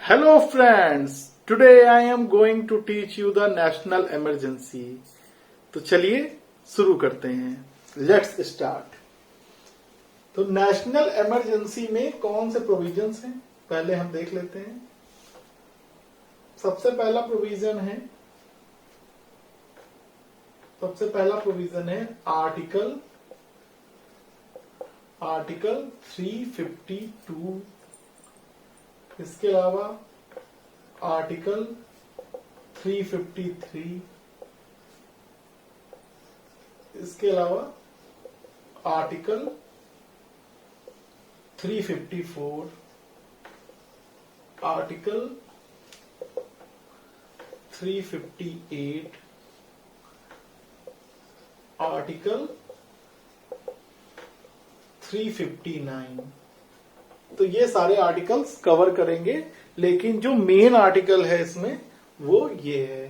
Hello friends, today I am going to teach you the national emergency. तो चलिए शुरू करते हैं. Let's start. तो नेशनल इमरजेंसी में कौन से प्रोविजंस हैं पहले हम देख लेते हैं. सबसे पहला प्रोविजन है आर्टिकल 352. इसके अलावा आर्टिकल 353. इसके अलावा आर्टिकल 354, आर्टिकल 358, आर्टिकल 359. तो ये सारे आर्टिकल्स कवर करेंगे, लेकिन जो मेन आर्टिकल है इसमें वो ये है.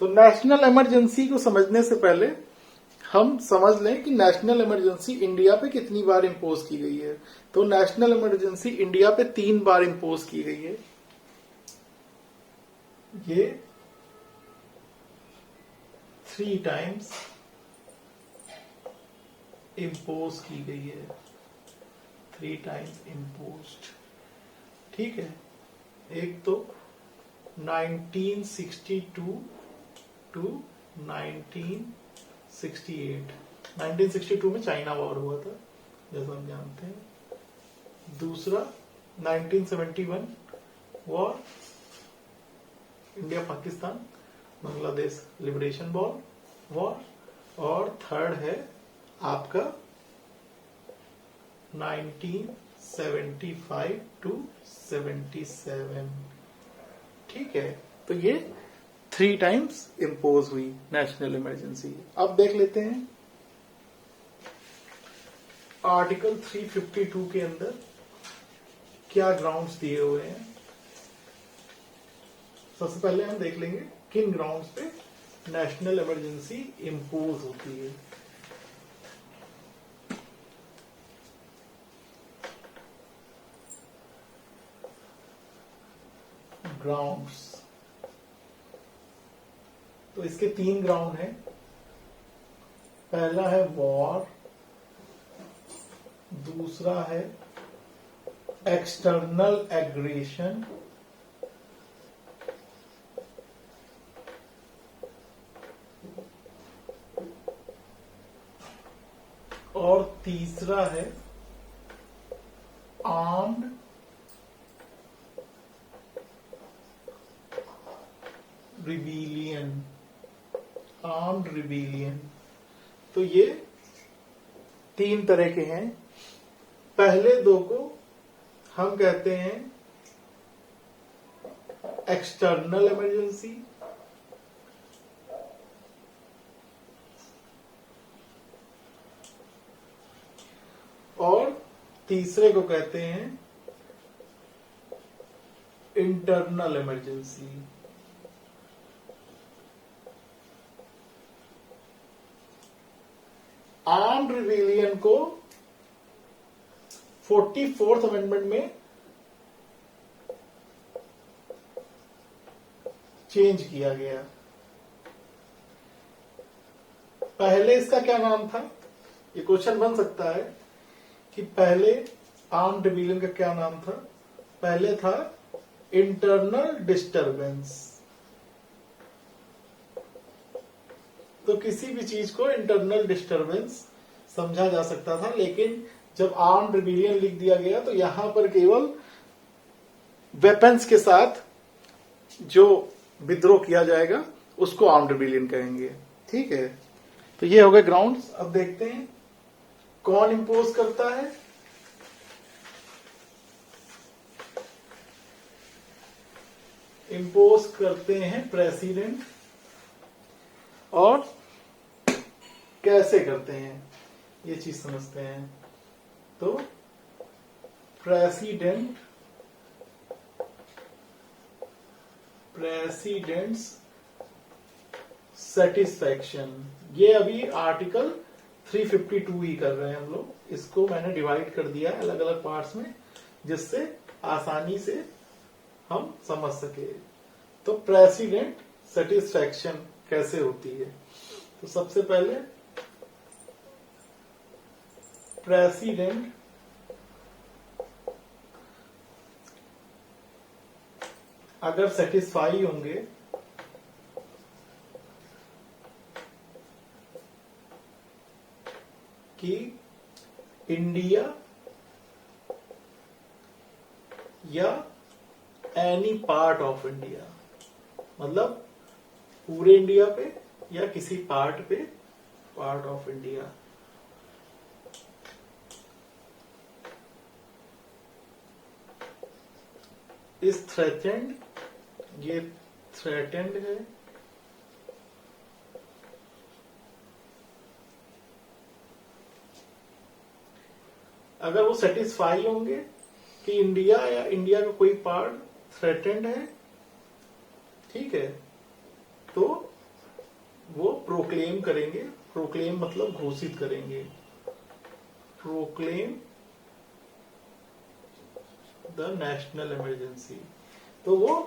तो नेशनल इमरजेंसी को समझने से पहले हम समझ लें कि नेशनल इमरजेंसी इंडिया पे कितनी बार इंपोज की गई है. तो नेशनल इमरजेंसी इंडिया पे 3 बार इंपोज की गई है. ये 3 टाइम्स इंपोज की गई है. 3 टाइम्स इम्पोज्ड. ठीक है. एक तो 1962 टू 1968. 1962 में चाइना वॉर हुआ था जैसा हम जानते हैं. दूसरा 1971 war, India Pakistan Bangladesh liberation war. और थर्ड है आपका 1975 टू 77. ठीक है. तो ये 3 टाइम्स इंपोज हुई नेशनल इमरजेंसी. अब देख लेते हैं आर्टिकल 352 के अंदर क्या ग्राउंड्स दिए हुए हैं. सबसे पहले हम देख लेंगे किन ग्राउंड्स पे नेशनल इमरजेंसी इंपोज होती है. ग्राउंड्स. तो इसके 3 ग्राउंड हैं. पहला है वॉर, दूसरा है एक्सटर्नल एग्रेशन, और तीसरा है आर्म्ड रिबेलियन. तो ये 3 तरह के हैं. पहले 2 को हम कहते हैं एक्सटर्नल इमरजेंसी, और तीसरे को कहते हैं इंटरनल इमरजेंसी. आर्म्ड रिबेलियन को 44th अमेंडमेंट में चेंज किया गया. पहले इसका क्या नाम था, ये क्वेश्चन बन सकता है कि पहले आर्म्ड रिबेलियन का क्या नाम था. पहले था इंटरनल डिस्टरबेंस. तो किसी भी चीज को इंटरनल डिस्टरबेंस समझा जा सकता था, लेकिन जब आर्म्ड रिबेलियन लिख दिया गया तो यहां पर केवल वेपन्स के साथ जो विद्रोह किया जाएगा उसको आर्म्ड रिबेलियन कहेंगे. ठीक है. तो ये हो गए ग्राउंड्स. अब देखते हैं कौन इंपोज करता है. इंपोज करते हैं प्रेसिडेंट. और कैसे करते हैं ये चीज समझते हैं. तो प्रेसिडेंट्स सेटिस्फैक्शन. ये अभी आर्टिकल 352 ही कर रहे हैं हम लोग. इसको मैंने डिवाइड कर दिया है अलग अलग पार्ट्स में, जिससे आसानी से हम समझ सके। तो प्रेसिडेंट सेटिस्फैक्शन कैसे होती है? तो सबसे पहले प्रेसिडेंट अगर सेटिस्फाई होंगे कि इंडिया या एनी पार्ट ऑफ इंडिया, मतलब पूरे इंडिया पे या किसी पार्ट पे, part of India, is threatened, ये थ्रेटेंड है, अगर वो सेटिस्फाई होंगे कि इंडिया या इंडिया का कोई पार्ट थ्रेटेंड है, ठीक है, तो वो प्रोक्लेम करेंगे। प्रोक्लेम मतलब घोषित करेंगे, प्रोक्लेम द नेशनल इमरजेंसी। तो वो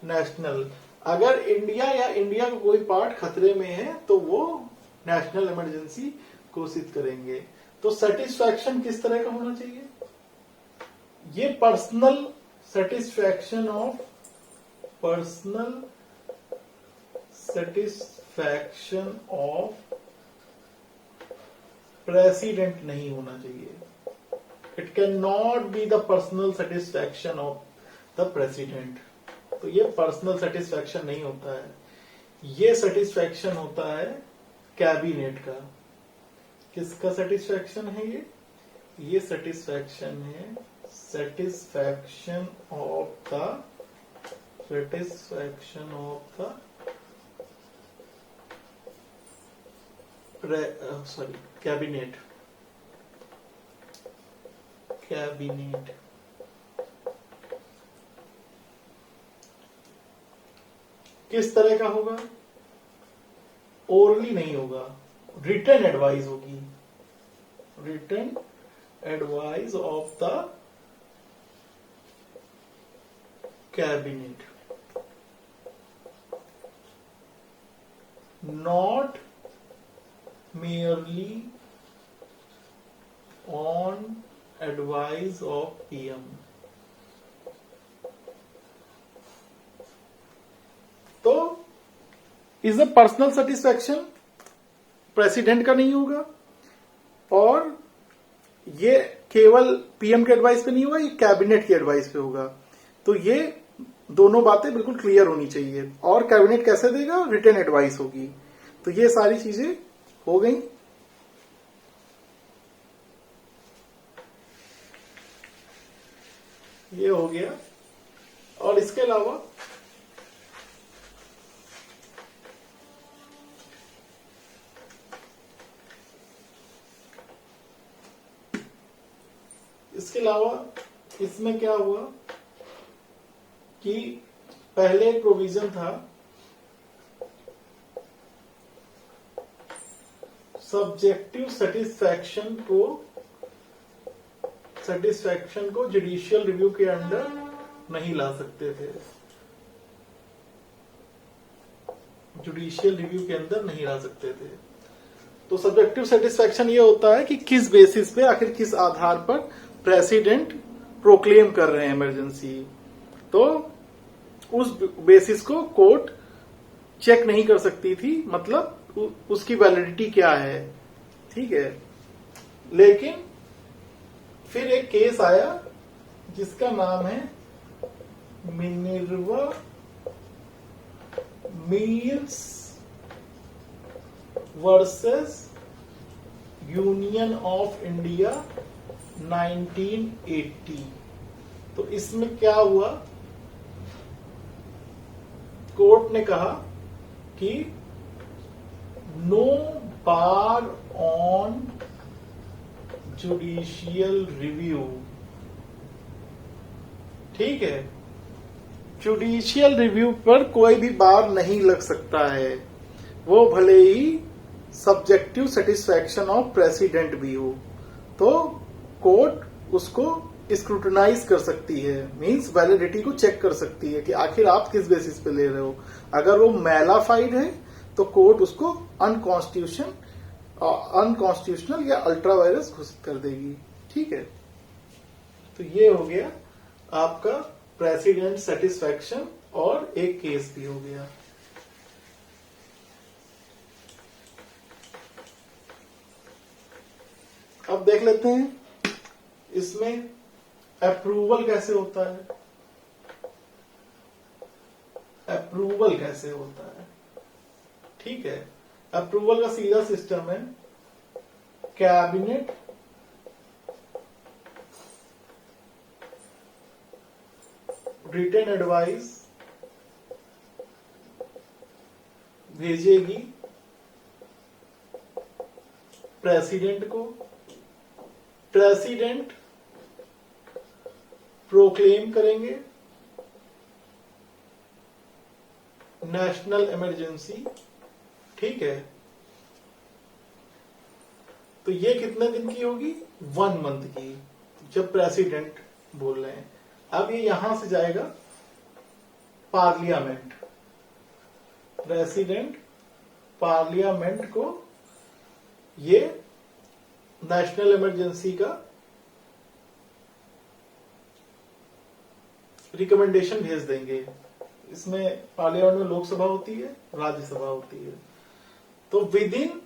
नेशनल, अगर इंडिया या इंडिया का कोई पार्ट खतरे में है तो वो नेशनल इमरजेंसी घोषित करेंगे। तो सेटिस्फैक्शन किस तरह का होना चाहिए? ये personal satisfaction of, personal satisfaction of president नहीं होना चाहिए। It can not be the personal satisfaction of the president. तो ये पर्सनल सेटिस्फैक्शन नहीं होता है, ये सेटिस्फैक्शन होता है कैबिनेट का। किसका सेटिस्फैक्शन है ये सेटिस्फैक्शन है, satisfaction of the, satisfaction of the sorry cabinet, cabinet. किस तरह का होगा? ओरली नहीं होगा, रिटन एडवाइस होगी, written advice of the cabinet, not merely on advice of PM। तो is a personal satisfaction president का नहीं होगा, और ये केवल पीएम के एडवाइस पे नहीं होगा, ये कैबिनेट की एडवाइस पे होगा। तो ये दोनों बातें बिल्कुल क्लियर होनी चाहिए। और कैबिनेट कैसे देगा? रिटन एडवाइस होगी। तो ये सारी चीजें हो गई। ये हो गया। और इसके अलावा इसमें क्या हुआ कि पहले एक प्रोविजन था सब्जेक्टिव सेटिस्फैक्शन को जुडिशियल रिव्यू के अंडर नहीं ला सकते थे, जुडिशियल रिव्यू के अंदर नहीं ला सकते थे। तो सब्जेक्टिव सेटिस्फैक्शन ये होता है कि किस बेसिस पे, आखिर किस आधार पर प्रेसिडेंट प्रोक्लेम कर रहे हैं इमरजेंसी। तो उस बेसिस को कोर्ट चेक नहीं कर सकती थी, मतलब उसकी वैलिडिटी क्या है, ठीक है। लेकिन फिर एक केस आया जिसका नाम है Minerva Mills versus union of India 1980। तो इसमें क्या हुआ, कोर्ट ने कहा कि no bar on judicial review, ठीक है, जुडिशियल रिव्यू पर कोई भी बार नहीं लग सकता है, वो भले ही सब्जेक्टिव सेटिस्फैक्शन ऑफ प्रेसिडेंट भी हो। तो कोर्ट उसको स्क्रूटनाइज कर सकती है, मींस वैलिडिटी को चेक कर सकती है कि आखिर आप किस बेसिस पे ले रहे हो। अगर वो मैलाफाइड है तो कोर्ट उसको अनकॉन्स्टिट्यूशनल या अल्ट्रा वायरस घोषित कर देगी। ठीक है, तो ये हो गया आपका प्रेसिडेंट सेटिस्फैक्शन और एक केस भी हो गया। अब देख लेते हैं इसमें अप्रूवल कैसे होता है। अप्रूवल कैसे होता है, ठीक है। अप्रूवल का सीधा सिस्टम है, कैबिनेट रिटन एडवाइस भेजेगी प्रेसिडेंट को, प्रेसिडेंट प्रोक्लेम करेंगे नेशनल इमरजेंसी। ठीक है, तो ये कितने दिन की होगी, 1 मंथ की, जब प्रेसिडेंट बोल रहे हैं। अब ये यहां से जाएगा पार्लियामेंट, प्रेसिडेंट पार्लियामेंट को ये नेशनल इमरजेंसी का रिकमेंडेशन भेज देंगे। इसमें पार्लियामेंट में लोकसभा होती है, राज्यसभा होती है। तो विद इन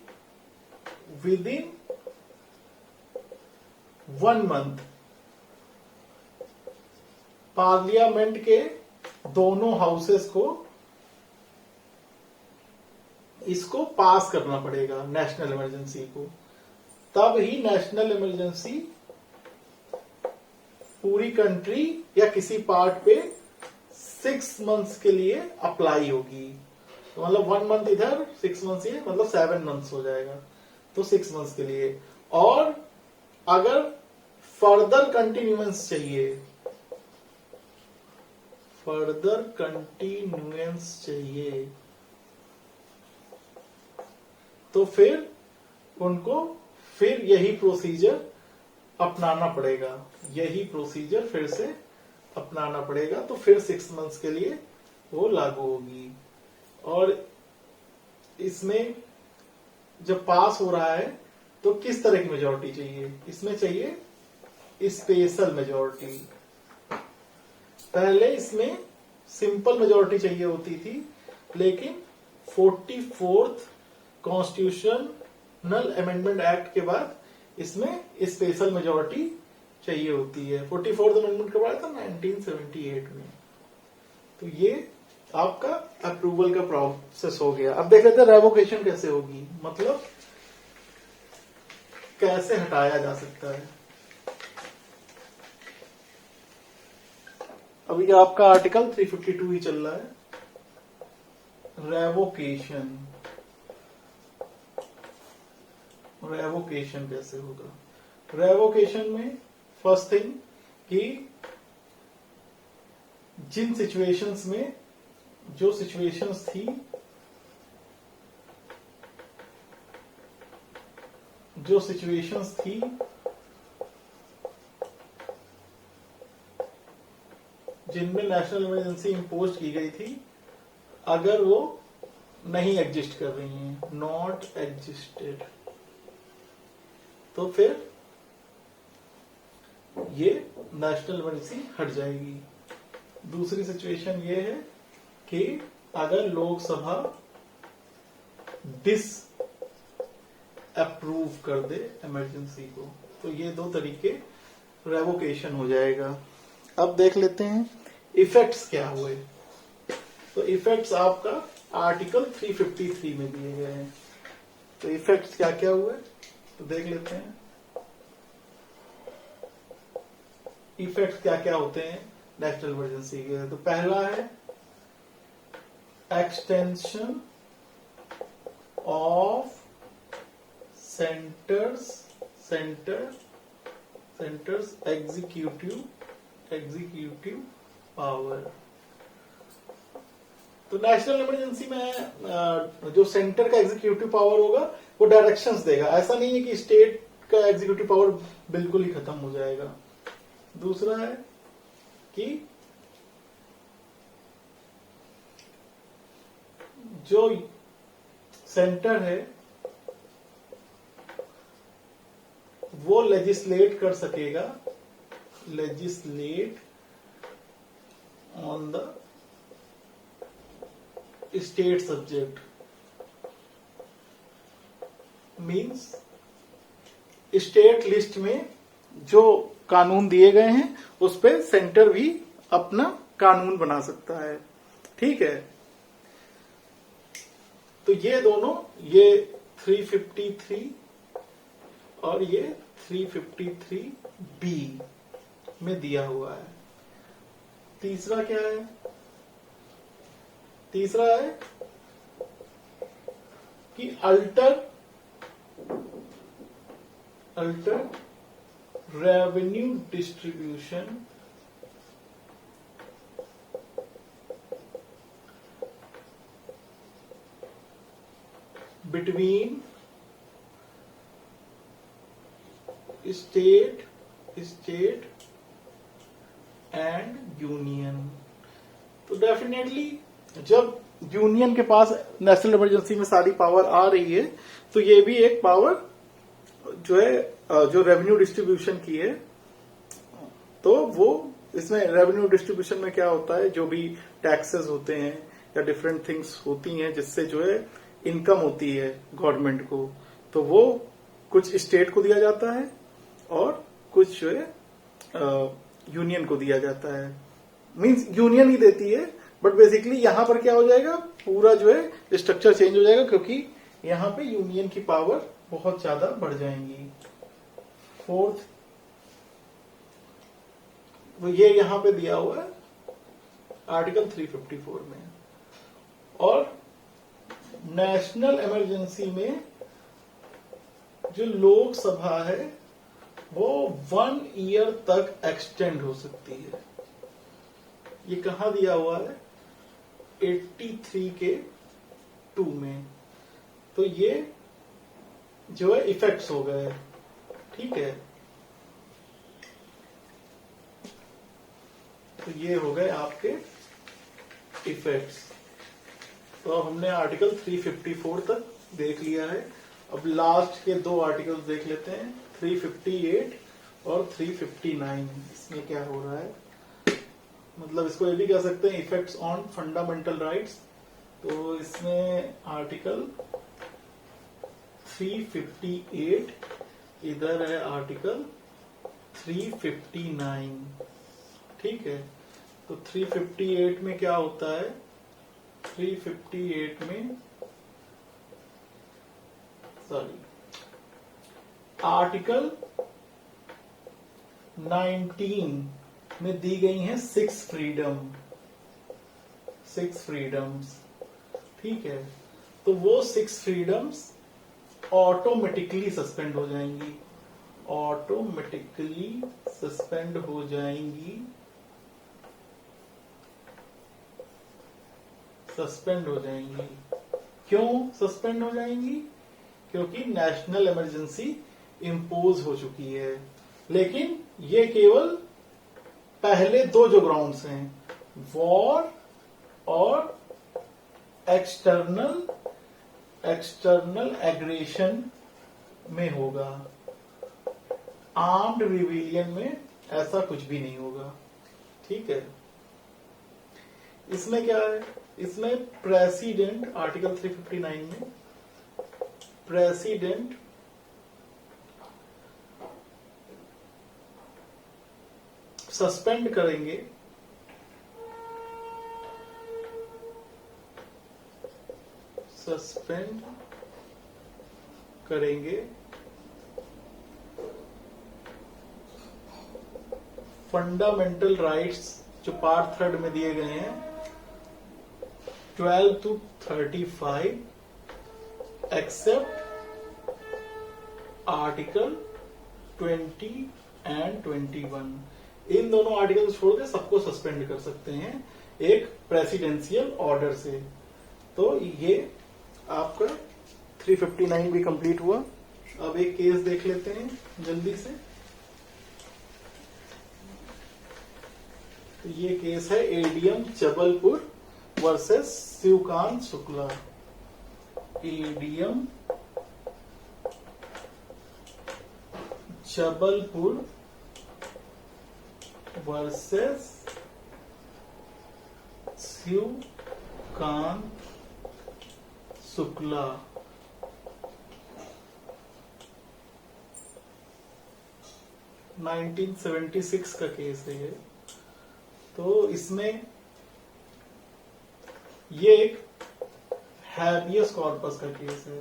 1 मंथ पार्लियामेंट के दोनों हाउसेस को इसको पास करना पड़ेगा नेशनल इमरजेंसी को, तब ही नेशनल इमरजेंसी पूरी कंट्री या किसी पार्ट पे 6 मंथ्स के लिए अप्लाई होगी। तो मतलब 1 मंथ इधर, 6 मंथ्स ये, मतलब 7 मंथ्स हो जाएगा। तो 6 मंथ्स के लिए। और अगर फर्दर कंटिन्यूएंस चाहिए, फर्दर कंटिन्यूएंस चाहिए, तो फिर उनको फिर यही प्रोसीजर अपनाना पड़ेगा, यही प्रोसीजर फिर से अपनाना पड़ेगा। तो फिर 6 मंथ्स के लिए वो लागू होगी। और इसमें जब पास हो रहा है तो किस तरह की मेजोरिटी चाहिए, इसमें चाहिए स्पेशल मेजोरिटी। पहले इसमें सिंपल मेजोरिटी चाहिए होती थी, लेकिन 44th कॉन्स्टिट्यूशनल अमेंडमेंट एक्ट के बाद इसमें स्पेशल मेजोरिटी चाहिए होती है। 44th अमेंडमेंट कब आया था, 1978 में। तो ये आपका अप्रूवल का प्रोसेस हो गया। अब देख लेते हैं रेवोकेशन कैसे होगी, मतलब कैसे हटाया जा सकता है। अभी आपका आर्टिकल 352 ही चल रहा है। रेवोकेशन, रेवोकेशन कैसे होगा। रेवोकेशन में फर्स्ट थिंग कि जिन सिचुएशंस में, जो सिचुएशंस थी, जिनमें नेशनल इमरजेंसी इंपोज की गई थी, अगर वो नहीं एग्जिस्ट कर रही हैं, नॉट एग्जिस्टेड, तो फिर ये नेशनल इमरजेंसी हट जाएगी। दूसरी सिचुएशन ये है कि अगर लोकसभा डिस अप्रूव कर दे इमरजेंसी को, तो ये 2 तरीके रेवोकेशन हो जाएगा। अब देख लेते हैं इफेक्ट्स क्या हुए। तो इफेक्ट्स आपका आर्टिकल 353 में दिए गए हैं। तो इफेक्ट्स क्या क्या हुए तो देख लेते हैं। इफेक्ट्स क्या क्या होते हैं नेशनल इमरजेंसी के। तो पहला है extension of centres executive power. तो नेशनल इमरजेंसी में जो सेंटर का एग्जीक्यूटिव पावर होगा वो डायरेक्शंस देगा। ऐसा नहीं है कि स्टेट का एग्जीक्यूटिव पावर बिल्कुल ही खत्म हो जाएगा। दूसरा है कि जो सेंटर है वो लेजिस्लेट कर सकेगा, legislate on the state subject, means state list में जो कानून दिए गए हैं उस पे सेंटर भी अपना कानून बना सकता है। ठीक है, तो ये दोनों, ये 353 और ये 353B में दिया हुआ है। तीसरा क्या है? तीसरा है कि alter revenue distribution between state and union. तो डेफिनेटली जब यूनियन के पास नेशनल इमरजेंसी में सारी पावर आ रही है तो ये भी एक पावर जो है जो रेवेन्यू डिस्ट्रीब्यूशन की है, तो वो इसमें रेवेन्यू डिस्ट्रीब्यूशन में क्या होता है, जो भी टैक्सेस होते हैं या डिफरेंट थिंग्स होती हैं जिससे जो है इनकम होती है गवर्नमेंट को, तो वो कुछ स्टेट को दिया जाता है और कुछ जो है यूनियन को दिया जाता है। मींस यूनियन ही देती है, बट बेसिकली यहां पर क्या हो जाएगा, पूरा जो है स्ट्रक्चर चेंज हो जाएगा क्योंकि यहां पे यूनियन की पावर बहुत ज्यादा बढ़ जाएंगी। फोर्थ, वो ये यहां पे दिया हुआ है आर्टिकल 354 में। और नेशनल इमरजेंसी में जो लोकसभा है वो 1 ईयर तक एक्सटेंड हो सकती है। ये कहां दिया हुआ है? 83 के 2 में। तो ये जो है इफेक्ट्स हो गए। ठीक है, तो ये हो गए आपके इफेक्ट्स। तो अब हमने आर्टिकल 354 तक देख लिया है। अब लास्ट के 2 आर्टिकल्स देख लेते हैं, 358 और 359। इसमें क्या हो रहा है, मतलब इसको ये भी कह सकते हैं इफेक्ट्स ऑन फंडामेंटल राइट्स। तो इसमें आर्टिकल 358, इधर है आर्टिकल 359। ठीक है, तो 358 में क्या होता है, 358 में आर्टिकल 19 में दी गई हैं 6 फ्रीडम्स। ठीक है, तो वो 6 फ्रीडम्स ऑटोमेटिकली सस्पेंड हो जाएंगी, सस्पेंड हो जाएंगी। क्यों सस्पेंड हो जाएंगी? क्योंकि नेशनल इमरजेंसी इंपोज हो चुकी है। लेकिन ये केवल पहले 2 जो ग्राउंड्स हैं, वॉर और एक्सटर्नल एग्रेशन में होगा। आर्म्ड रिबेलियन में ऐसा कुछ भी नहीं होगा। ठीक है, इसमें क्या है, इसमें प्रेसिडेंट, आर्टिकल 359 में प्रेसिडेंट सस्पेंड करेंगे फंडामेंटल राइट्स जो पार्ट 3 में दिए गए हैं 12 to 35 एक्सेप्ट आर्टिकल 20 and 21। इन दोनों आर्टिकल छोड़ के सबको सस्पेंड कर सकते हैं एक प्रेसिडेंशियल ऑर्डर से। तो ये आपका 359 भी कंप्लीट हुआ। अब एक केस देख लेते हैं जल्दी से। तो ये केस है ADM Jabalpur versus Shivkant Shukla. ADM Jabalpur versus Shivkant Shukla. Nineteen 1976 का केस है ये। तो इसमें ये एक हैबियस कॉर्पस का केस है।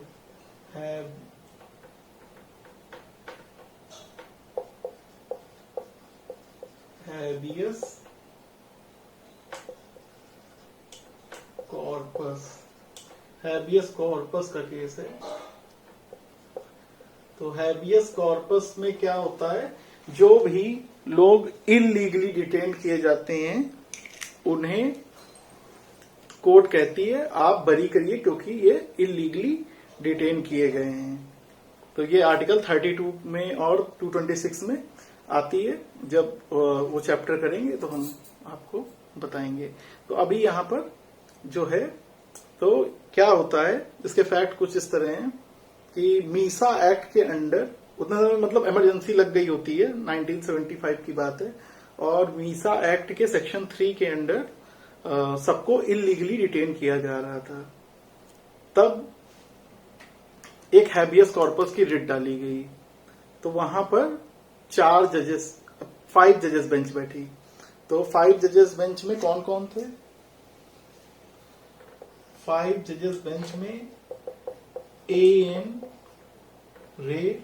हैबियस कॉर्पस का केस है। तो हैबियस कॉर्पस में क्या होता है, जो भी लोग इलीगली डिटेन किए जाते हैं उन्हें कोर्ट कहती है आप बरी करिए क्योंकि ये इलीगली डिटेन किए गए हैं। तो ये आर्टिकल 32 में और 226 में आती है। जब वो चैप्टर करेंगे तो हम आपको बताएंगे। तो अभी यहाँ पर जो है तो क्या होता है, इसके फैक्ट कुछ इस तरह हैं कि मीसा एक्ट के अंडर उतना मतलब इमरजेंसी लग गई होती है, 1975 की बात है, और मीसा एक्ट के सेक्शन 3 के अंडर सबको इलीगली डिटेन किया जा रहा था। तब एक हैबियस कॉर्पस की रिट डाली गई। तो वहां पर 5 जजेस बेंच बैठी। तो 5 जजेस बेंच में कौन कौन थे? 5 जजेस बेंच में A.N. Ray,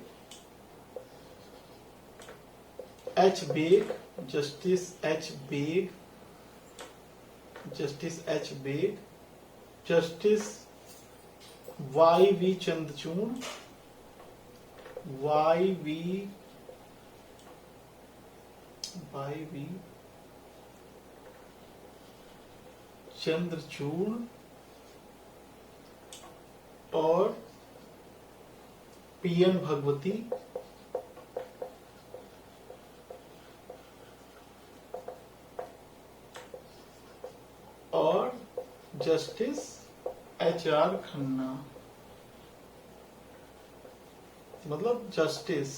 H. Beg, justice H. Beg, justice Y.V. Chandrachud, Y.V. Chandrachud और P.N. भगवती और जस्टिस H.R. खन्ना, मतलब जस्टिस।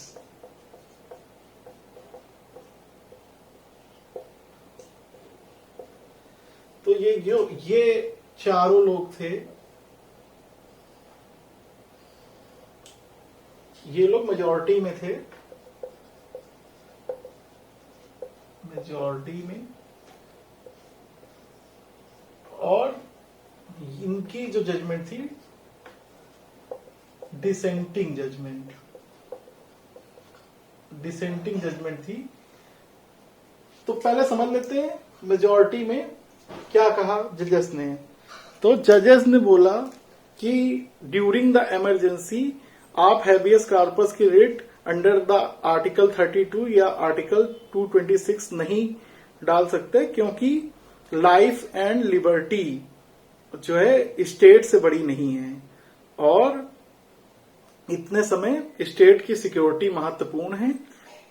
तो ये चारों लोग थे। ये लोग मेजॉरिटी में थे, और इनकी जो जजमेंट थी डिसेंटिंग जजमेंट थी। तो पहले समझ लेते हैं मेजॉरिटी में क्या कहा जजेस ने। तो जजेस ने बोला कि ड्यूरिंग द इमरजेंसी आप हैबियस कॉर्पस की रिट अंडर द आर्टिकल 32 या आर्टिकल 226 नहीं डाल सकते, क्योंकि लाइफ एंड लिबर्टी जो है स्टेट से बड़ी नहीं है और इतने समय स्टेट की सिक्योरिटी महत्वपूर्ण है।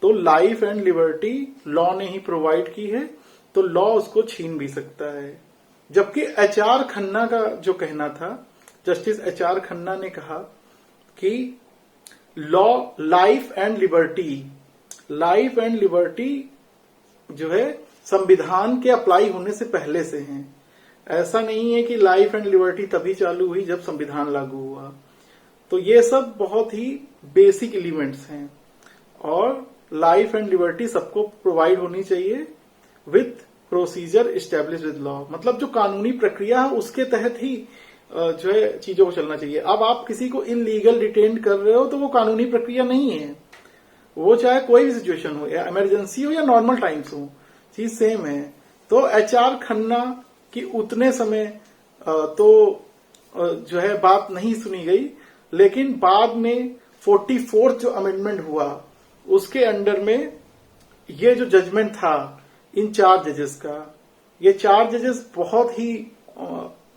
तो लाइफ एंड लिबर्टी लॉ ने ही प्रोवाइड की है, तो लॉ उसको छीन भी सकता है। जबकि H.R. खन्ना का जो कहना था, जस्टिस H.R. खन्ना ने कहा कि लॉ लाइफ एंड लिबर्टी जो है संविधान के अप्लाई होने से पहले से हैं। ऐसा नहीं है कि लाइफ एंड लिबर्टी तभी चालू हुई जब संविधान लागू हुआ। तो ये सब बहुत ही बेसिक एलिमेंट्स हैं और लाइफ एंड लिबर्टी सबको प्रोवाइड होनी चाहिए with procedure establish with law. मतलब जो कानूनी प्रक्रिया है उसके तहत ही जो है चीजों को चलना चाहिए। अब आप किसी को इलीगल डिटेन कर रहे हो तो वो कानूनी प्रक्रिया नहीं है, वो चाहे कोई भी सिचुएशन हो, या इमरजेंसी हो या नॉर्मल टाइम्स हो, चीज सेम है। तो H.R. खन्ना की उतने समय तो जो है बात नहीं सुनी गई, लेकिन बाद में 44th जो अमेंडमेंट हुआ उसके अंडर में ये जो जजमेंट था इन 4 जजेस का, ये 4 जजेस बहुत ही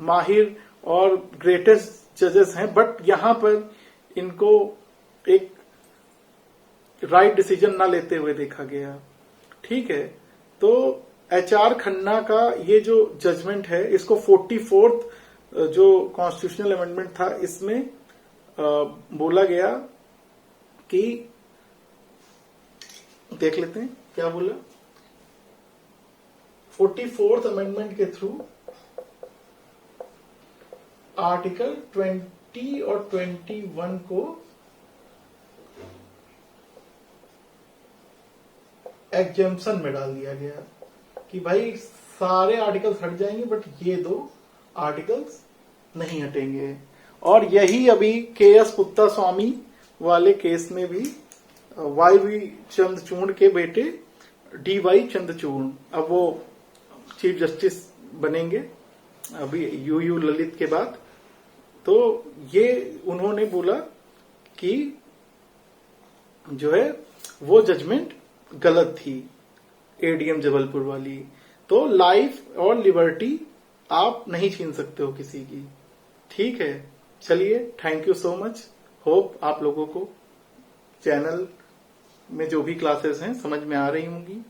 माहिर और ग्रेटेस्ट जजेस हैं, बट यहां पर इनको एक राइट डिसीजन ना लेते हुए देखा गया। ठीक है, तो HR खन्ना का ये जो जजमेंट है, इसको 44th जो कॉन्स्टिट्यूशनल अमेंडमेंट था, इसमें बोला गया कि, देख लेते हैं क्या बोला। 44th अमेंडमेंट के थ्रू आर्टिकल 20 और 21 को एग्जेम्पशन में डाल दिया गया कि भाई सारे आर्टिकल्स हट जाएंगे बट ये 2 आर्टिकल्स नहीं हटेंगे। और यही अभी KS पुत्तास्वामी वाले केस में भी YV चंद्रचूड़ के बेटे DY चंद्रचूड़, अब वो चीफ जस्टिस बनेंगे अभी UU ललित के बाद। तो ये उन्होंने बोला कि जो है वो जजमेंट गलत थी ADM जबलपुर वाली। तो लाइफ और लिबर्टी आप नहीं छीन सकते हो किसी की, ठीक है। चलिए, thank you so much. Hope आप लोगों को चैनल में जो भी क्लासेस हैं समझ में आ रही होंगी।